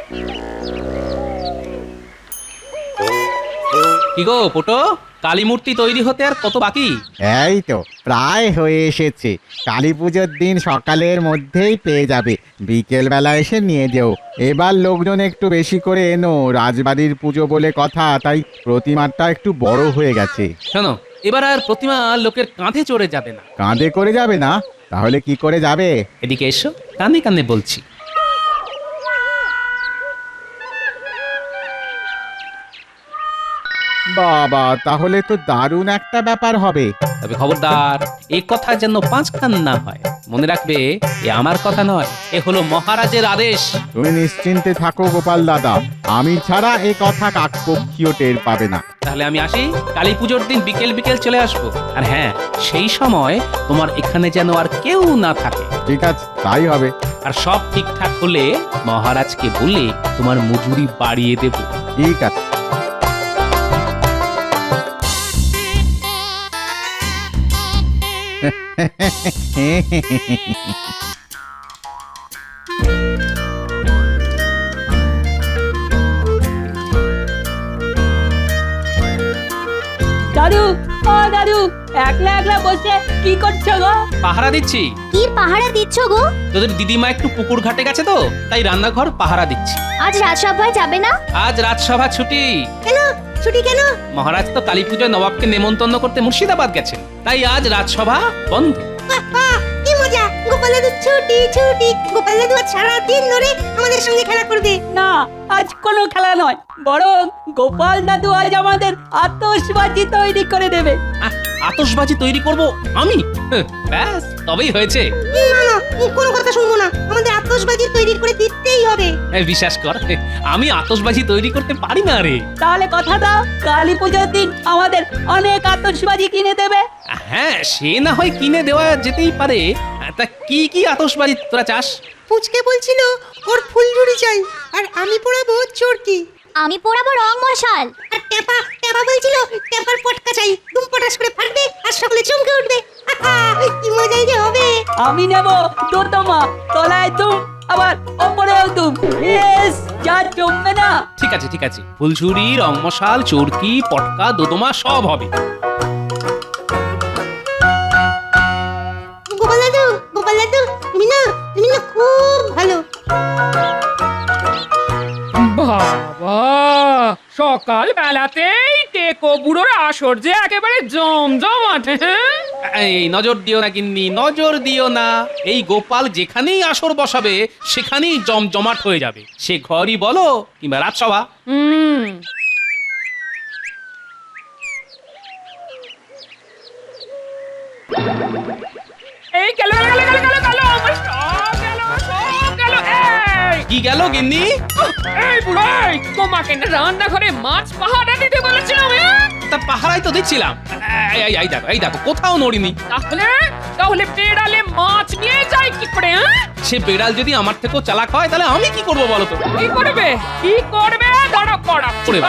কি গো পোটো, কালী মূর্তি তৈরি হতে আর কত বাকি? এই তো প্রায় হয়ে এসেছে। কালী পুজোর দিন সকালের মধ্যেই পেয়ে যাবে, বিকেল বেলা এসে নিয়ে যেও। এবার লোকজন একটু বেশি করে এনো, রাজবাড়ির পুজো বলে কথা, তাই প্রতিমাটা একটু বড় হয়ে গেছে। শোনো, এবার আর প্রতিমা লোকের কাঁধে চড়ে যাবে না। কাঁধে করে যাবে না? তাহলে কি করে যাবে? এদিকে এসো, কানে কানে বলছি। বাবা, তাহলে তো দারুণ একটা ব্যাপার হবে। তবে খবরদার, এ কথা যেন পাঁচখান না হয়। মনে রাখবে, এ আমার কথা নয়, এ হলো মহারাজের আদেশ। তুমি নিশ্চিন্তে থাকো গোপাল দাদা, আমি ছাড়া এ কথা কাকপক্ষীও টের পাবে না। তাহলে আমি আসি, কালী পুজোর দিন বিকেল বিকেল চলে আসবো। আর হ্যাঁ, সেই সময় তোমার এখানে যেন আর কেউ না থাকে। ঠিক আছে, তাই হবে। আর সব ঠিকঠাক হলে মহারাজকে বলে তোমার মজুরি বাড়িয়ে দেব। ঠিক আছে। দাদু, ও দাদু, একলা একলা বসে কি করছো গো? পাহারা দিচ্ছি। কি পাহারা দিচ্ছ গো? তোদের দিদিমা একটু পুকুর ঘাটে গেছে তো, তাই রান্নাঘর পাহারা দিচ্ছি। আজ রাজসভায় যাবে না? আজ রাজসভা ছুটি। কেন ছুটি কেন? মহারাজ তো কালী পুজোয় নবাবকে নেমন্তন্ন করতে মুর্শিদাবাদ গেছেন, তাই আজ রাজসভা বন্ধ। কি মজা! গোপাল দাদু ছুটি ছুটি, গোপাল দাদু আজ সারাদিন ধরে আমাদের সঙ্গে খেলা করবে। না, আজ কোনো খেলা নয়, বরং গোপাল দাদু আজ আমাদের আতশবাজি তৈরি করে দেবে। আতশবাজি তৈরি করব আমি? ব্যাস, তবেই হয়েছে। না না, কোনো কথা শুনবো না, আমাদের আতশবাজি তৈরি করে দিতেই হবে। বিশ্বাস কর, আমি আতশবাজি তৈরি করতে পারি না রে। তাহলে কথা দাও, কালী পুজোর দিন আমাদের অনেক আতশবাজি কিনে দেবে। হ্যাঁ, সে না হয় কিনে দেওয়া যেতেই পারে। তা কি কি আতশবাজি তোরা চাস? পুচকে বলছিল ওর ফুলঝুরি চাই, আর আমি পোড়াবো চরকি। আমি পোড়াবো রং মশাল। আর টেপা বলছিল টেপার পটকা চাই, দুম পটাস করে ফাটবে আর সকলে চমকে উঠবে। কি মজাই যে হবে। আমি নেব দোতমা, তলায় তুম, আবার ওপরেও তুম। বেশ, যা জমবে না। ঠিক আছে ঠিক আছে, ফুলঝুরি, রংমশাল, চরকি, পটকা, দোদমা সব হবে। গোপাল দাদু, তুমি না খুব ভালো। বাবা, সকাল বেলাতেই টেকো বুড়োর আসর যে একেবারে জমজমাট। এই নজর দিও না গিন্নি, নজর দিও না। এই গোপাল যেখানেই আসর বসাবে সেখানেই জমজমাট হয়ে যাবে, সে ঘরই বলো কিংবা রাজসভা। এই গেল গেল গেল গেল গেল, আমার সব গেল সব গেল। এই কি গেল গিন্নি? এই বুড়ো, তোমাকে না রান্নাঘরে মাছ পাহারা দিতে বলেছিলাম। তা পাহারাই তো দিচ্ছিলাম। এই দেখো কোথাও নড়িনি। তাহলে বেড়ালে মাছ নিয়ে যায় কি করে? সে বেড়াল যদি আমার থেকেও চালাক হয়, তাহলে আমি কি করবো বলো তো? কি করবে? দাঁড়া করাচ্ছি। ওরে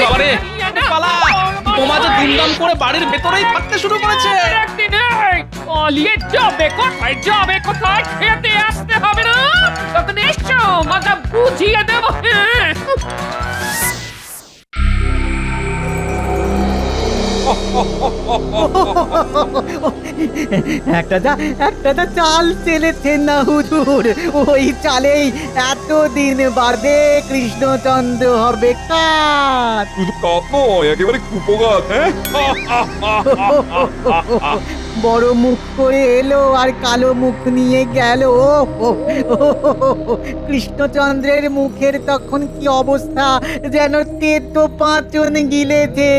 বাবারে, পালা! বোমা যে দুমদাম করে বাড়ির ভেতরেই ফাটতে শুরু করেছে। একদিন পালিয়ে যাবে কোথায়? খেতে আসতে হবে না? তখন এসো, মজা বুঝিয়ে দেবো। একটা যা চাল চেলেছেন না হুজুর, ওই চালেই এতদিন বাদে কৃষ্ণচন্দ্র হবে কার। শুধু কাপ নয়, একেবারে কুপোগাত। হ্যাঁ, বড় মুখ করে এলো আর কালো মুখ নিয়ে গেল। কৃষ্ণচন্দ্রের মুখের তখন কি অবস্থা, যেন তেতো পাঁচন গিলেছে।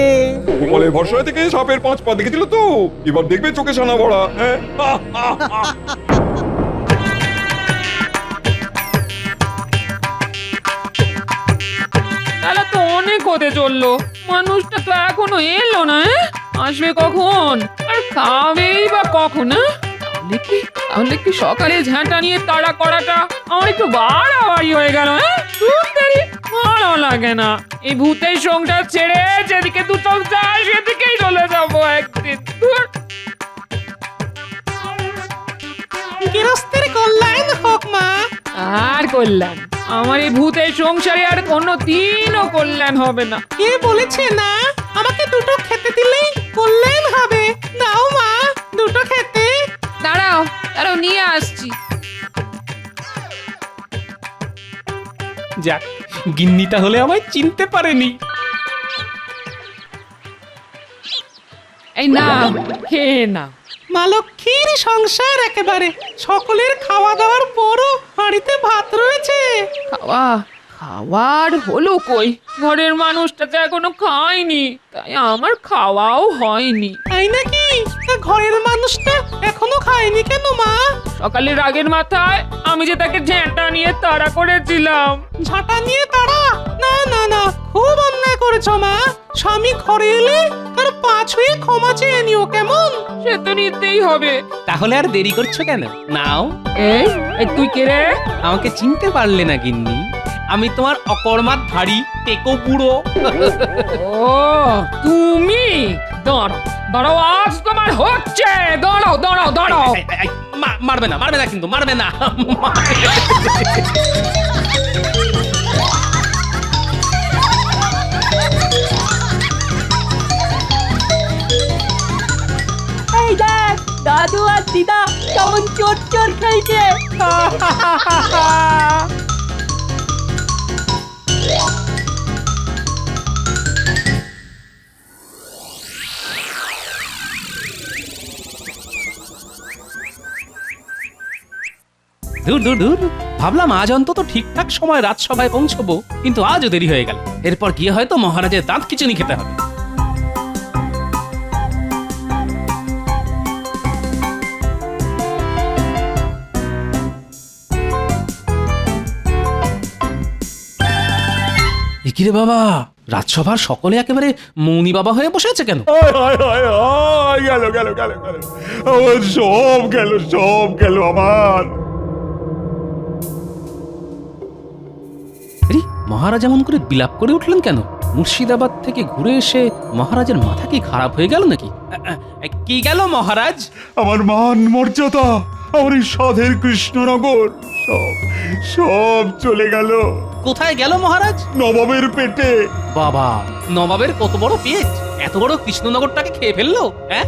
গোপালের ভরসায় থেকে সাপের 5 পা দেখেছিল তো, এবার দেখবে চোখে ছানা ভরা। হ্যাঁ, তাহলে তো অনেক হতে চললো, মানুষটা তো এখনো এলো না। আসবে কখন আর খাবেই বা কখন? তাহলে কি সকালে ঝাঁটা নিয়ে তাড়া করাটা আমার একটু বাড়াবাড়ি হয়ে গেল? ভালো লাগে না। এই ভূতের সংসার ছেড়ে যেদিকে দু চোখ যায় সেদিকেই চলে যাবো একদিন। গৃহস্থের কল্যাণ হোক মা। আর কল্যাণ আমার এই ভূতের সংসারে আর কোনো দিনও কল্যাণ হবে না। কে বলেছে না আমাকে দুটো খেতে দিলেই কল্যাণ হবে? দাও মা দুটো খেতে। দাঁড়াও দাঁড়াও, নিয়ে আসছি। যাক, গিন্নি তাহলে আমায় চিনতে পারেনি। এই না, খেয়ে না। মা লক্ষ্মীর সংসার একেবারে, সকলের খাওয়া দাওয়ার পরও হাঁড়িতে ভাত রয়েছে। খাওয়ার হলো কই? ঘরের মানুষটা তো এখনো খায়নি, তাই আমার খাওয়াও হয়নি। তাই নাকি? তা ঘরের মানুষটা এখনো খায়নি কেন মা? সকালে রাগের মাথায় আমি যে তাকে ঝেঁটা নিয়ে তাড়া করেছিলাম। ঝাঁটা নিয়ে তারা? না না না, খুব অন্যায় করেছো মা। স্বামী ঘরে এলে তার পা ছুঁয়ে ক্ষমা চেয়ে নিও, কেমন? সে তো নিতেই হবে। তাহলে আর দেরি করছো কেন? নাও। এই এই তুই কে রে? আমাকে চিনতে পারলে না গিন্নি? আমি তোমার অকর্মাত ভারী টেকো বুড়ো। ও তুমি? দাঁড়াও দাঁড়াও, আজ তোমার হচ্ছে। দাঁড়াও দাঁড়াও দাঁড়াও। এই, এই, মারবে না, মারবে না, কিন্তু মারবে না। এই দেখ, দাদু আর দিদা কেমন চোর চোর খেলছে। দূর দূর দূর, ভাবলাম আজ অন্তত ঠিকঠাক সময় রাজসভায় পৌঁছবো, কিন্তু আজও দেরি হয়ে গেল। এরপর গিয়ে হয়তো মহারাজের দাঁত খিচুনি খেতে হবে। কিরে বাবা, রাজসভার সকলে একেবারে মৌনি বাবা হয়ে বসে আছে কেন? গেল গেল গেল গেল, আমার সব গেল, সব গেল আমার। আরে, মহারাজ এমন করে বিলাপ করে উঠলেন কেন? মুর্শিদাবাদ থেকে ঘুরে এসে মহারাজের মাথা কি খারাপ হয়ে গেল নাকি? কি গেল মহারাজ? আমার মান মর্যাদা, আমার এই সাধের কৃষ্ণনগর, সব সব চলে গেল কোথায় গেল মহারাজ? নবাবের পেটে। বাবা, নবাবের কত বড় পেট! এত বড় কৃষ্ণনগরটাকে খেয়ে ফেললো, হ্যাঁ?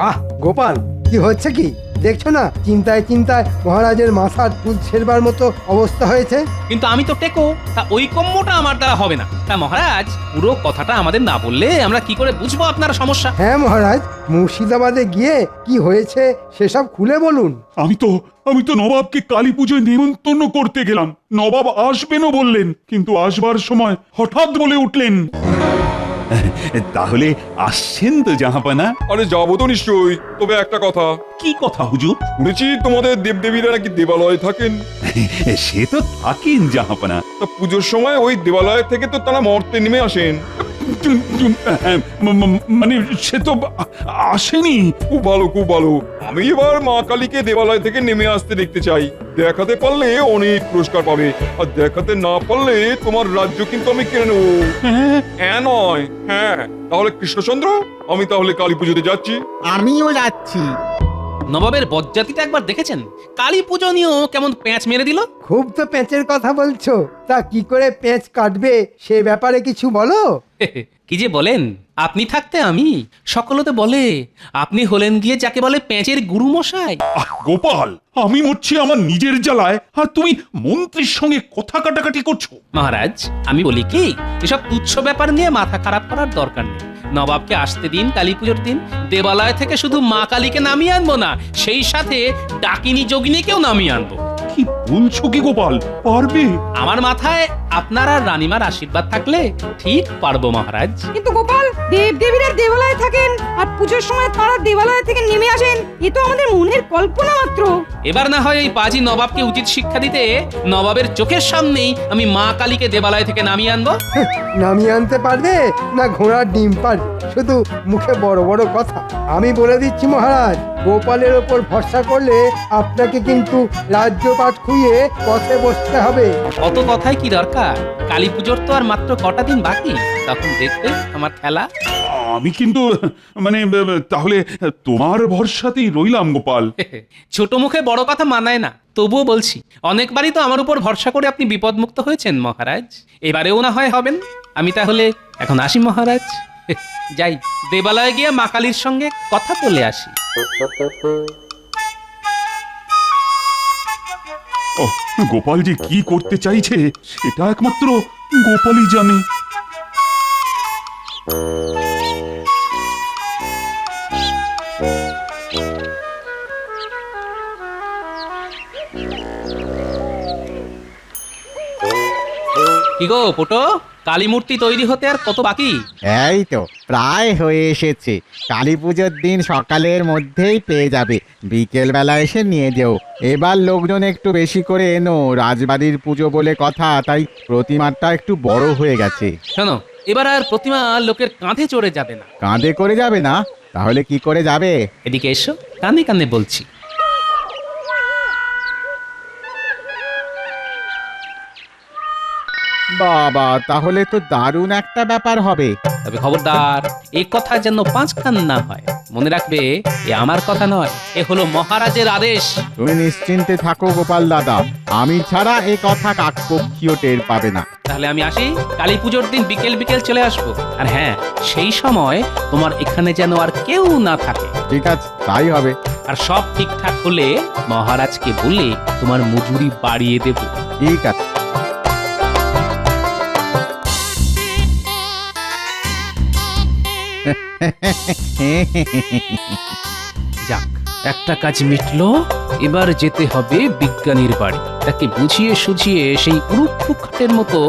আহ গোপাল, কি হচ্ছে কি দেখছো না? চিন্তায় চিন্তায় মহারাজের মাথার চুল ছেড়বার মতো অবস্থা হয়েছে। কিন্তু আমি তো টেকো, তা ওই কম্মটা আমার দ্বারা হবে না। তা মহারাজ, পুরো কথাটা আমাদের না বললে আমরা কি করে বুঝবো আপনার সমস্যা? হ্যাঁ মহারাজ, মুর্শিদাবাদে গিয়ে কি হয়েছে সেসব খুলে বলুন। আমি তো নবাবকে কালী পুজোয় নিমন্ত্রণ করতে গেলাম। নবাব আসবেনও বললেন, কিন্তু আসবার সময় হঠাৎ বলে উঠলেন। তাহলে আসছেন তো জাহাপানা? আরে যাবো তো নিশ্চয়ই, তবে একটা কথা। কি কথা হুজুর? শুনেছি তোমাদের দেবদেবীরা নাকি দেবালয়ে থাকেন। সে তো থাকেন জাহাপানা। তা পুজোর সময় ওই দেবালয় থেকে তো তারা মর্তে নেমে আসেন। মানে সে তো আসেনি। খুব ভালো, খুব ভালো। আমি এবার মা কালীকে দেবালয় থেকে নেমে আসতে দেখতে চাই। দেখাতে পারলে অনেক পুরস্কার পাবে, আর দেখাতে না পারলে তোমার রাজ্য কিন্তু আমি কিনে নেবো। হ্যাঁ নয় হ্যাঁ। তাহলে কৃষ্ণচন্দ্র, আমি তাহলে কালী পুজোতে যাচ্ছি। আমিও যাচ্ছি। নবাবের বজ্জাতিটা একবার দেখেছেন? কালী পুজো নিয়েও কেমন প্যাঁচ মেরে দিল। খুব তো পেঁচের কথা বলছো, তা কি করে পেঁচ কাটবে সে ব্যাপারে কিছু বলো। কি যে বলেন, আপনি থাকতে আমি। সকলতে বলে আপনি হলেন গিয়ে যাকে বলে পেঁচের গুরু মশাই। গোপাল, আমি মরছি আমার নিজের জ্বালায়, আর তুমি মন্ত্রীর সঙ্গে কথা কাটাকাটি করছো। মহারাজ, আমি বলি কি, এসব তুচ্ছ ব্যাপার নিয়ে মাথা খারাপ করার দরকার নেই। নবাবকে আসতে দিন কালী পুজোর দিন। দেবালয় থেকে শুধু মা কালীকে নামিয়ে আনবো না, সেই সাথে ডাকিনী যোগিনীকেও নামিয়ে আনবো। কি বলছো কি গোপাল, পারবে? আমার মাথায় আপনার আর রানীমার আশীর্বাদ থাকলে ঠিক পারবো মহারাজ। কিন্তু গোপাল, দেবদেবীরা দেবালয়ে থাকেন আর পুজোর সময় তারা দেবালয় থেকে নেমে আসেন, এ তো আমাদের মনের কল্পনা মাত্র। এবার না হয় এই পাজি নবাবকে উচিত শিক্ষা দিতে নবাবের চোখের সামনেই আমি মা কালীকে দেবালয় থেকে নামিয়ে আনবো। নামিয়ে আনতে পারবে না ঘোড়ার ডিম পারবে? শুধু মুখে বড় বড় কথা। আমি বলে দিচ্ছি মহারাজ, গোপালের ওপর ভরসা করলে আপনাকে কিন্তু রাজ্যপাট খুইয়ে পথে বসতে হবে। অত কথাই কি দরকার? কালী পুজোর তো আর মাত্র কটা দিন বাকি, তখন দেখবে আমার খেলা। আমি কিন্তু মানে তাহলে তোমার ভরসাতেই রইলাম গোপাল। ছোট মুখে বড় কথা মানায় না, তবুও বলছি অনেকবারই তো আমার উপর ভরসা করে আপনি বিপদমুক্ত হয়েছেন মহারাজ, এবারেও না হয় হবেন। আমি তাহলে এখন আসি মহারাজ, যাই দেবালয়ে গিয়ে মা কালীর সঙ্গে কথা বলে আসি। ও গোপাল যে কি করতে চাইছে সেটা একমাত্র গোপালই জানে। কি গো পোটো, কালী মূর্তি তৈরি হতে আর কত বাকি? এই তো প্রায় হয়ে এসেছে, কালী পুজোর দিন সকালের মধ্যেই পেয়ে যাবে, বিকেল বেলা এসে নিয়ে যেও। এবার লোকজন একটু বেশি করে এনো, রাজবাড়ির পুজো বলে কথা, তাই প্রতিমাটা একটু বড় হয়ে গেছে। শোনো, এবার আর প্রতিমা লোকের কাঁধে চড়ে যাবে না। কাঁধে করে যাবে না? তাহলে কি করে যাবে? এদিকে এসো, কানে কানে বলছি। বাবা, তাহলে তো দারুণ একটা ব্যাপার হবে। তবে খবরদার, এ কথা যেন পাঁচখান না হয়। মনে রাখবে, এ আমার কথা নয়, এ হলো মহারাজের আদেশ। তুমি নিশ্চিন্তে থাকো গোপাল দাদা, আমি ছাড়া এ কথা কাকপক্ষীও টের পাবে না। তাহলে আমি আসি, কালী পুজোর দিন বিকেল বিকেল চলে আসবো। আর হ্যাঁ, সেই সময় তোমার এখানে যেন আর কেউ না থাকে। ঠিক আছে, তাই হবে। আর সব ঠিকঠাক হলে মহারাজকে বলে তোমার মজুরি বাড়িয়ে দেব। ঠিক আছে। যাক, একটা কাজ মিটলো। এবার যেতে হবে বিজ্ঞানীর বাড়ি, তাকে বুঝিয়ে সুঝিয়ে সেই উড়ুপ্পু খাটের মতো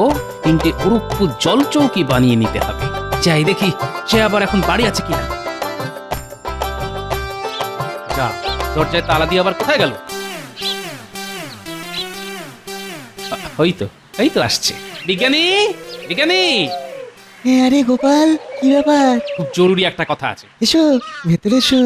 তিনটে উড়ুপ্পু জল চৌকি বানিয়ে নিতে হবে। যাই দেখি সে আবার এখন বাড়ি আছে কিনা। যা, দরজায় তালা দিয়ে আবার কোথায় গেল? এই তো আসছে। বিজ্ঞানী, বিজ্ঞানী, আরে গোপাল, কি ব্যাপার? খুব জরুরি একটা কথা আছে। এসো, ভেতরে এসো।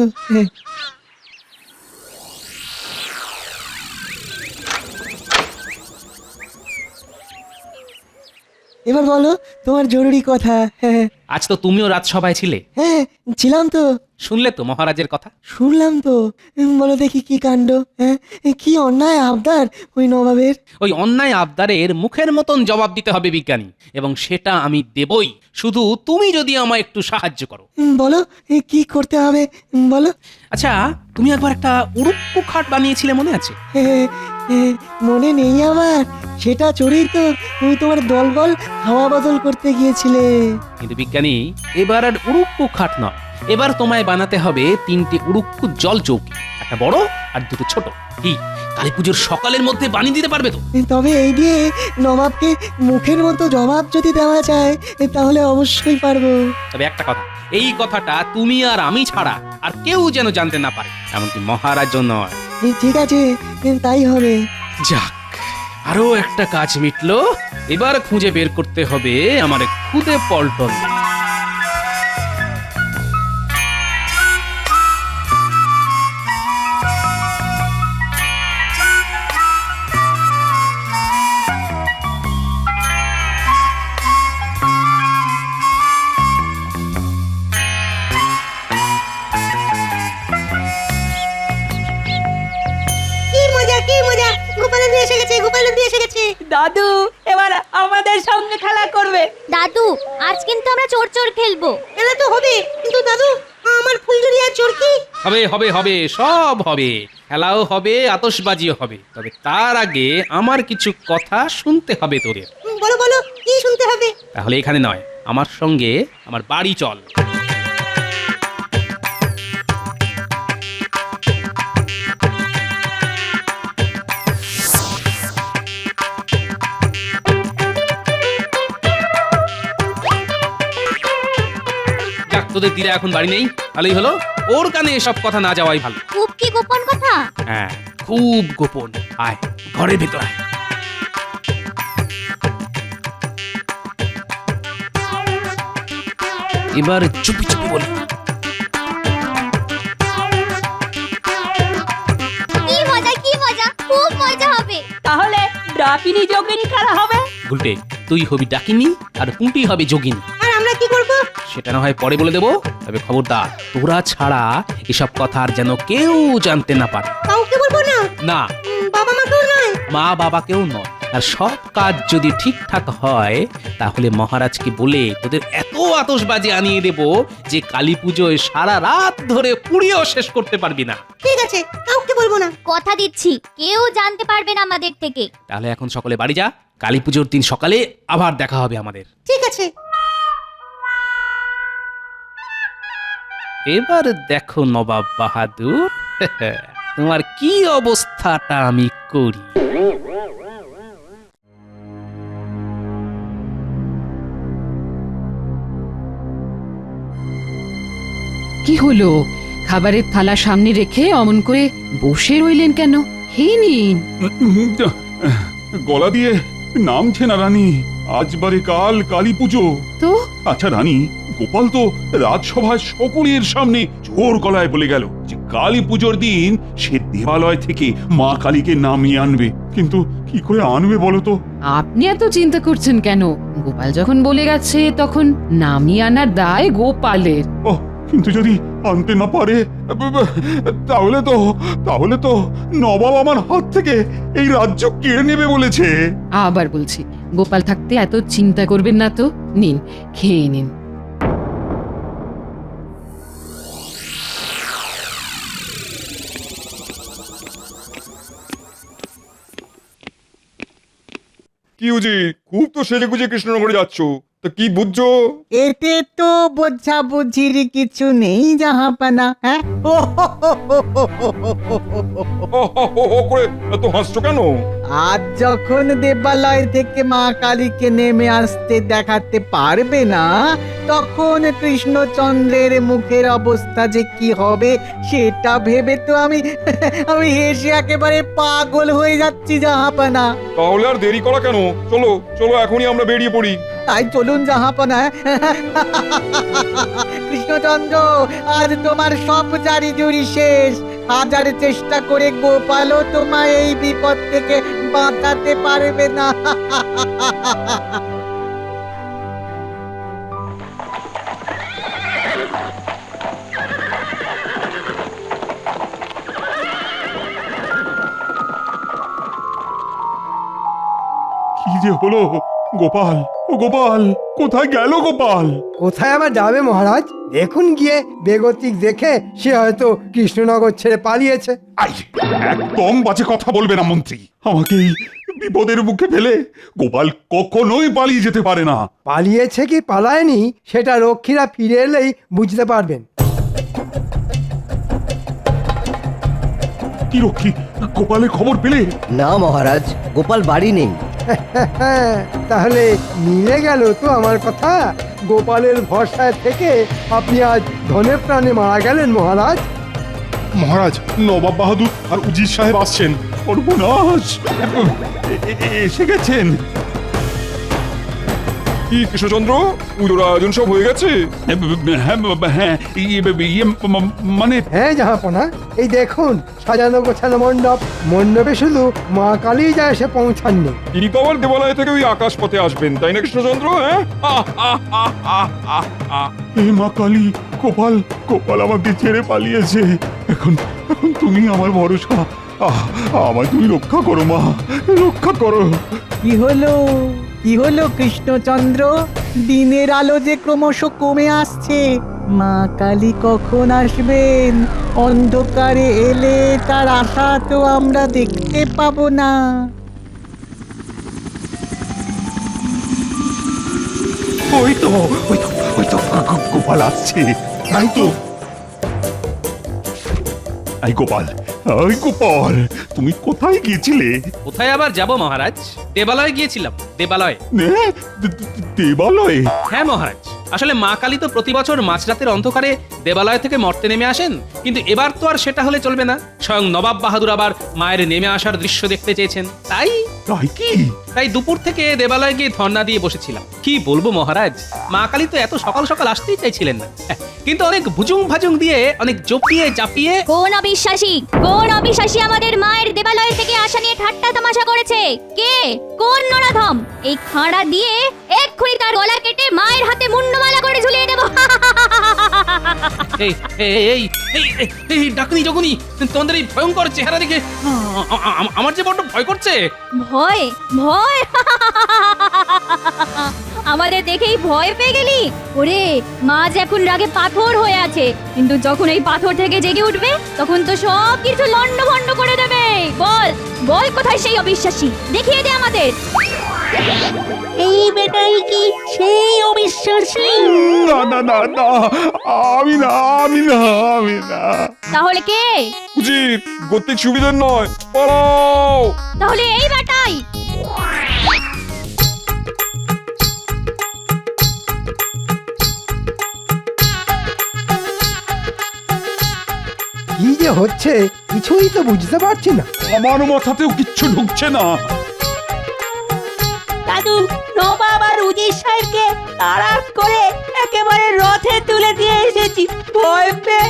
এবার বলো তোমার জরুরি কথা। হ্যাঁ আজ তো তুমিও রাজসভায় ছিলে, হ্যাঁ, ছিলাম তো। শুনলে তো মহারাজের কথা? শুনলাম তো। বলো দেখি কি কাণ্ড। হ্যাঁ, কি অন্যায় আবদার ওই নবাবের। ওই অন্যায় আবদারের মুখের মতন জবাব দিতে হবে বিজ্ঞানী, এবং সেটা আমি দেবই, শুধু তুমি যদি আমায় একটু সাহায্য করো। বলো কি করতে হবে, বলো। আচ্ছা, তুমি একবার একটা উড়ুপ্পু খাট বানিয়েছিলে, মনে আছে? মনে নেই আমার, সেটা চড়েই তো তুমি তোমার দলবল হাওয়া বদল করতে গিয়েছিলে। কিন্তু বিজ্ঞানী, এবার আর উড়ুপ্পু খাট নয়, এবার তোমায় বানাতে হবে তিনটে উড়ুপ্পু জল চৌকি, একটা বড় আর দুটো ছোট। কি কালী পুজোর সকালের মধ্যে বানিয়ে দিতে পারবে তো? তবে এই দিয়ে নবাবকে মুখের মতো জবাব যদি দেওয়া যায় তাহলে অবশ্যই পারবো। তবে একটা কথা, এই কথাটা তুমি আর আমি ছাড়া আর কেউ যেন জানতে না পারে, এমনকি মহারাজও নয়। ঠিক আছে, তাই হবে। যাক, আরো একটা কাজ মিটলো। এবার খুঁজে বের করতে হবে আমার খুদে পল্টন। কি মজা, কি মজা! গোপালন দিয়ে এসে গেছে, গোপালন দিয়ে এসে গেছে। দাদু এবার আমাদের সঙ্গে খেলা করবে। দাদু, আজ কিন্তু আমরা চোর চোর খেলবো। খেলা তো হবে, কিন্তু দাদু, আমার ফুলঝুরি আর চোরকি। হবে হবে হবে, সব হবে, খেলাও হবে, আতশবাজিও হবে। তবে তার আগে আমার কিছু কথা শুনতে হবে তোদের। বলো বলো, কি শুনতে হবে? তাহলে এখানে নয়, আমার সঙ্গে আমার বাড়ি চল। যাক, তোদের দিদা এখন বাড়ি নেই, ভালোই হলো। ওর কানে এসব কথা না যাওয়াই ভালো। খুব কি গোপন কথা? হ্যাঁ, খুব গোপন। আয়, ঘরের ভেতর আয়। এবার চুপি চুপি বলি। কি মজা, কি মজা, খুব মজা হবে। তাহলে ডাকিনি যোগিনী খেলা হবে। গুলটে, তুই হবি ডাকিনী আর পুঁটি হবে যোগিনী। আর আমরা কি করব? সেটা না হয় পরে বলে দেবো, তবে খবরদার তোরা ছাড়া এসব কথা আর যেন কেউ জানতে না পারে। কাউকে বলবো না? না, বাবা মাকেও নয়? মা বাবাকেও নয়। আর সব কাজ যদি ঠিকঠাক হয় তাহলে মহারাজকে বলে তোদের এত আতশবাজি আনিয়ে দেব যে কালী পুজোয় সারা রাত ধরে পুড়িয়েও শেষ করতে পারবি না। ঠিক আছে, কাউকে বলবো না। কথা দিচ্ছি কেউ জানতে পারবে না আমাদের থেকে। তাহলে এখন সকলে বাড়ি যা, কালী পুজোর দিন সকালে আবার দেখা হবে আমাদের। ঠিক আছে। এবার দেখো নবাব বাহাদুর, তোমার কি অবস্থাটা আমি করি। কি হলো? খাবারের থালা সামনে রেখে অমন করে বসে রইলেন কেন? খেয়ে নিন। গলা দিয়ে নামছে না রানী, আজ বারে কাল কালী পুজো। তো আচ্ছা রানী, গোপাল তো রাজসভায় সকলের সামনে জোর গলায় বলে গেল যে কালী পুজোর দিন সে দেবালয় থেকে মা কালীকে নামিয়ে আনবে, কিন্তু কি করে আনবে বলো তো? আপনি এত চিন্তা করছেন কেন? গোপাল যখন বলে গেছে তখন নামিয়ে আনার দায় গোপালের। ওহ, কিন্তু যদি আনতে না পারে তাহলে তো নবাব আমার হাত থেকে এই রাজ্য কেড়ে নেবে বলেছে। আবার বলছি, গোপাল থাকতে এত চিন্তা করবেন না তো। নিন, খেয়ে নিন। কি উজি, খুব তো সেজে গুজে কৃষ্ণনগরে যাচ্ছ, তা কি বুঝছো? এতে তো বোঝাবুঝির কিছু নেই জাহাপানা। হ্যাঁ, হো করে এত হাসছো কেন? আজ যখন দেবালয় থেকে মা কালীকে নেমে আসতে দেখাতে পারবে না, তখন কৃষ্ণচন্দ্রের মুখের অবস্থা যে কি হবে সেটা ভেবে তো আমি হেসে একেবারে পাগল হয়ে যাচ্ছি জাহাপানা। তাহলে আর দেরি করা কেন? চলো চলো, এখনই আমরা বেরিয়ে পড়ি। তাই চলুন জাহাপনা। কৃষ্ণচন্দ্র, আজ তোমার সব জারি জুরি শেষ। হাজার চেষ্টা করে গোপালও তোমায় এই বিপদ থেকে বাঁচাতে পারবে না। কি যে হলো? গোপাল, ও গোপাল, কোথায় গেল গোপাল? কোথায় আবার যাবে মহারাজ? দেখুন গিয়ে বেগতিক দেখে সে হয়তো কৃষ্ণনগর ছেড়ে পালিয়েছে। আই, একদম বাজে কথা বলবে না মন্ত্রী। আমাকে এই বিপদের মুখে ফেলে গোপাল কখনোই পালিয়ে যেতে পারে না। পালিয়েছে কি পালায়নি সেটা রক্ষীরা ফিরে এলেই বুঝতে পারবেন। কি রক্ষী, গোপালের খবর পেলে? না মহারাজ, গোপাল বাড়ি নেই। তাহলে মিলে গেল তো আমার কথা। গোপালের ভরসায় থেকে আপনি আজ ধনে প্রাণে মারা গেলেন মহারাজ। মহারাজ, নবাব বাহাদুর আর উজির সাহেব আসছেন। সর্বনাশ, এসে গেছেন। কি কৃষ্ণচন্দ্র, পুজোর আয়োজন সব হয়ে গেছে? হ্যাঁ, মানে হ্যাঁ জাহাপনা, এই দেখুন সাজানো গোছানো মণ্ডপ। মণ্ডপে শুধু মা কালী যা এসে পৌঁছাননি। তিনি তো আবার দেবালয় থেকে ওই আকাশ পথে আসবেন, তাই না কৃষ্ণচন্দ্র? হ্যাঁ, হে মা কালী, গোপাল আমাকে ছেড়ে পালিয়েছে। এখন তুমি আমার ভরসা। আমায় তুমি রক্ষা করো মা, রক্ষা করো। কি হলো কৃষ্ণচন্দ্র? দিনের আলো যে ক্রমশ কমে আসছে। মা কালী কখন আসবেন? অন্ধকারে এলে তার আশা তো আমরা দেখতে পাবো না। ওই তো গোপাল আসছে। তাই তো। এই গোপাল, তুমি কোথায় গিয়েছিলে? কোথায় আবার যাব মহারাজ? দেবালয়ে গিয়েছিলাম। দেবালয়ে। দেবালয়ে? হ্যাঁ মহারাজ, আসলে মা কালী তো প্রতি বছর মাঝরাতের অন্ধকারে দেবালয় থেকে মর্তে নেমে আসেন, কিন্তু এবার তো আর সেটা হলে চলবে না। স্বয়ং নবাব বাহাদুর আবার মায়ের নেমে আসার দৃশ্য দেখতে চেয়েছেন। তাই কি? তাই দুপুর থেকে দেবালয়ে গিয়ে ধর্ণা দিয়ে বসেছিলাম। কি বলবো মহারাজ, মা কালী তো এত সকাল সকাল আসতেই চাইছিলেন না, কিন্তু অনেক ভুজুং ভাজুং দিয়ে, অনেক জপিয়ে চাপিয়ে। কোন অবিশ্বাসী আমাদের মায়ের দেবালয় থেকে আসা নিয়ে ঠাট্টা তামাশা করেছে? কে? কোন নরাধম? এই খাঁড়া দিয়ে এক্ষুনি তার গলা কেটে মায়ের হাতে মুন্ডমালা করে ঝুলিয়ে দেব। এই এই এই এই ডাকনি জগনি, তোমাদের এই ভয়ঙ্কর চেহারা দেখে আমার যে বড্ড ভয় করছে। ভয়? আমাদের দেখেই ভয় পেয়ে গেলি? ওরে, মাছ এখন রাগে পাথর হয়ে আছে, কিন্তু যখন এই পাথর থেকে জেগে উঠবে তখন তো সব কিছু লন্ডভন্ড করে দেবে। বল কোথায় সেই অবিশ্বাসী? দেখিয়ে দে আমাদের। এই বেটাই কি সেই অবিশ্বাসী? না না না না, আমি না। তাহলে কে? উচিত গতিক সুবিধার নয়, পালাও। তাহলে এই বেটাই। কি যে হচ্ছে কিছুই তো বুঝতে পারছি না। আমার মাথাতেও কিচ্ছু ঢুকছে না। দাদু, নবাব আর উজির সাহেবকে তাড়া করে একেবারে রথে তুলে দিয়ে এসেছি। ভয় পেয়ে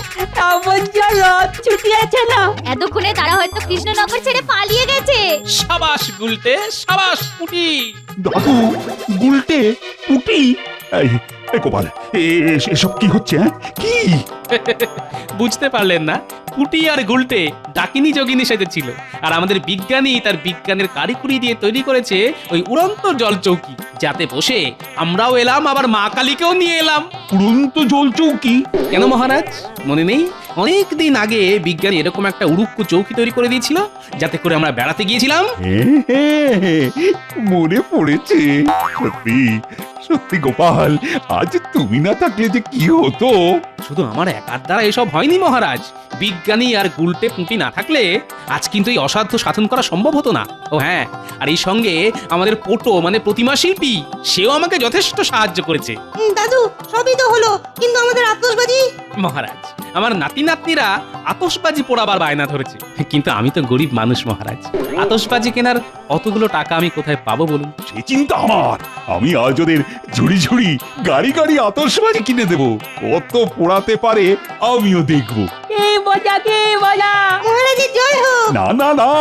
এমন যা রথ ছুটিয়েছে না। এতক্ষণে তারা হয়তো কৃষ্ণনগর ছেড়ে পালিয়ে গেছে। সাবাস গুলটে, সাবাস পুটি। দাদু, গুলটে, পুটি, এই গোপাল, এসব কি হচ্ছে? কি বুঝতে পারলেন না? পুটি আর গুলটে ডাকিনী যোগিনী সেজেছিল, আর আমাদের বিজ্ঞানী তার বিজ্ঞানের কারিকুরি দিয়ে তৈরি করেছে ওই উড়ন্ত জল চৌকি, যাতে বসে আমরাও এলাম, আবার মা কালীকেও নিয়ে এলাম। উড়ন্ত জল চৌকি? কেন মহারাজ, মনে নেই? অনেক দিন আগে বিজ্ঞানী এরকম একটা উড়ুক্কু চৌকি তৈরি করে দিয়েছিল, যাতে করে আমরা বেড়াতে গিয়েছিলাম। মনে পড়েছে। সত্যি গোপাল, আজ তুমি না থাকলে যে কি হতো। শুধু আমার একার দ্বারা এসব হয়নি মহারাজ, বিজ্ঞানী আর গুলটে পুঁটি না থাকলে আজ কিন্তু এই অসাধ্য সাধন করা সম্ভব হতো না। ও হ্যাঁ, আর এই সঙ্গে আমাদের পোটো মানে প্রতিমা শিল্পী, সেও আমাকে যথেষ্ট সাহায্য করেছে। দাদু, সবই তো হলো, কিন্তু আমাদের আতশবাজি। মহারাজ, আমার নাতি নাতনিরা আতশবাজি পোড়াবার বায়না ধরেছে, কিন্তু আমি তো গরিব মানুষ মহারাজ, আতশবাজি কেনার অতগুলো টাকা আমি কোথায় পাবো বলুন? সে চিন্তা আমার। আমি আজ ওদের ঝুড়ি ঝুড়ি গাড়ি গাড়ি আতশবাজি কিনে দেব। কত পোড়াতে পারে আমিও দেখবো। কি মজা! মহারাজের জয় হোক। না না না,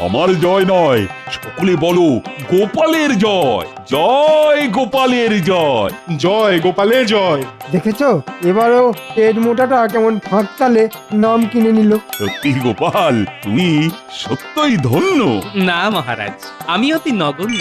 আমার জয় নয়, সকলে বলো গোপালের জয়। জয় গোপালের জয়। জয় গোপালের জয়। দেখেছো, এবারও পেট মোটাটা কেমন ফাঁক তালে নাম কিনে নিল। সত্যি গোপাল, তুমি সত্যই ধন্য। না মহারাজ, আমি অতি নগণ্য।